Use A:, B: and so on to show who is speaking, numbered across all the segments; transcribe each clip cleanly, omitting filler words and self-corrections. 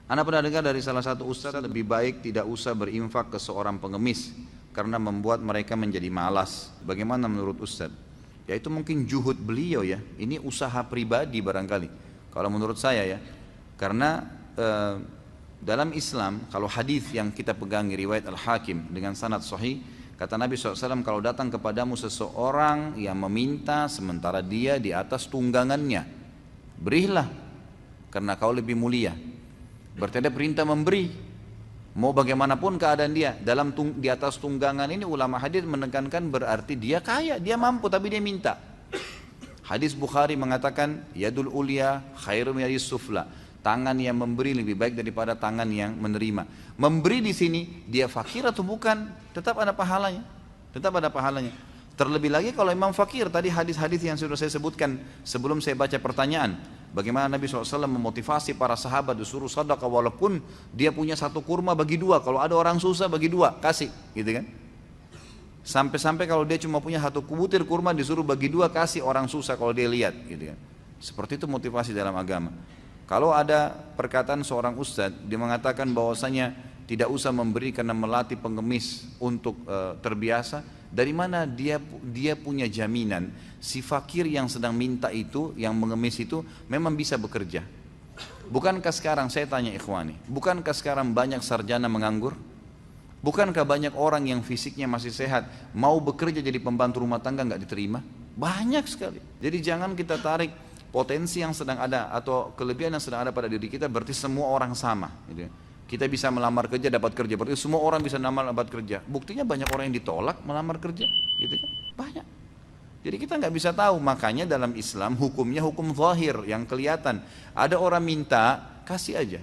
A: Anda pernah dengar dari salah satu ustadz, lebih baik tidak usah berinfak ke seorang pengemis karena membuat mereka menjadi malas. Bagaimana menurut ustadz? Ya itu mungkin juhud beliau ya. Ini usaha pribadi barangkali. Kalau menurut saya ya. Karena dalam Islam, kalau hadis yang kita pegangi riwayat Al-Hakim dengan sanad sahih, kata Nabi SAW, kalau datang kepadamu seseorang yang meminta sementara dia di atas tunggangannya, berilah karena kau lebih mulia. Berarti ada perintah memberi. Mau bagaimanapun keadaan dia di atas tunggangan ini, ulama hadis menekankan berarti dia kaya, dia mampu tapi dia minta. Hadis Bukhari mengatakan yadul ulia khairum yadis sufla. Tangan yang memberi lebih baik daripada tangan yang menerima. Memberi di sini dia fakir atau bukan, tetap ada pahalanya. Tetap ada pahalanya. Terlebih lagi kalau imam fakir, tadi hadis-hadis yang sudah saya sebutkan sebelum saya baca pertanyaan. Bagaimana Nabi SAW memotivasi para sahabat disuruh sedekah walaupun dia punya satu kurma bagi dua. Kalau ada orang susah bagi dua, kasih, gitu kan? Sampai-sampai kalau dia cuma punya satu butir kurma disuruh bagi dua, kasih orang susah kalau dia lihat, gitu kan? Seperti itu motivasi dalam agama. Kalau ada perkataan seorang ustadz, dia mengatakan bahwasanya tidak usah memberi karena melatih pengemis untuk terbiasa. Dari mana dia punya jaminan si fakir yang sedang minta itu, yang mengemis itu memang bisa bekerja? Bukankah sekarang saya tanya ikhwani, bukankah sekarang banyak sarjana menganggur? Bukankah banyak orang yang fisiknya masih sehat mau bekerja jadi pembantu rumah tangga nggak diterima? Banyak sekali. Jadi jangan kita tarik potensi yang sedang ada atau kelebihan yang sedang ada pada diri kita berarti semua orang sama, gitu. Kita bisa melamar kerja dapat kerja, berarti semua orang bisa melamar dapat kerja. Buktinya banyak orang yang ditolak melamar kerja, gitu kan? Banyak. Jadi kita nggak bisa tahu. Makanya dalam Islam hukumnya hukum zahir yang kelihatan. Ada orang minta, kasih aja.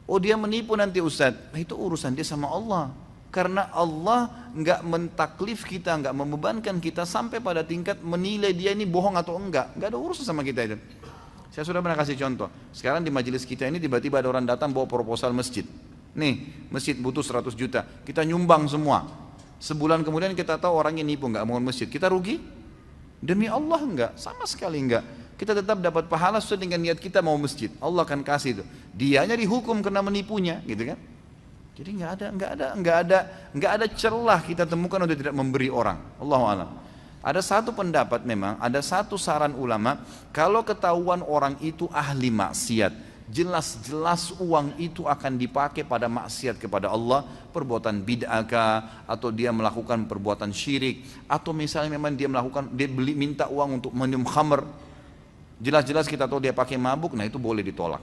A: Oh dia menipu nanti Ustadz, itu urusan dia sama Allah. Karena Allah nggak mentaklif kita, nggak membebankan kita sampai pada tingkat menilai dia ini bohong atau enggak. Nggak ada urusan sama kita itu. Saya sudah pernah kasih contoh. Sekarang di majelis kita ini tiba-tiba ada orang datang bawa proposal masjid. Nih, masjid butuh 100 juta. Kita nyumbang semua. Sebulan kemudian kita tahu orangnya nipu, nggak mau masjid. Kita rugi? Demi Allah enggak, sama sekali enggak. Kita tetap dapat pahala sesuai dengan niat kita mau masjid. Allah akan kasih itu. Dianya dihukum karena menipunya, gitu kan? Jadi nggak ada celah kita temukan untuk tidak memberi orang. Allahu a'lam. Ada satu pendapat memang, ada satu saran ulama, kalau ketahuan orang itu ahli maksiat, jelas-jelas uang itu akan dipakai pada maksiat kepada Allah, perbuatan bid'ah atau dia melakukan perbuatan syirik, atau misalnya memang dia minta uang untuk minum khamr, jelas-jelas kita tahu dia pakai mabuk, nah itu boleh ditolak.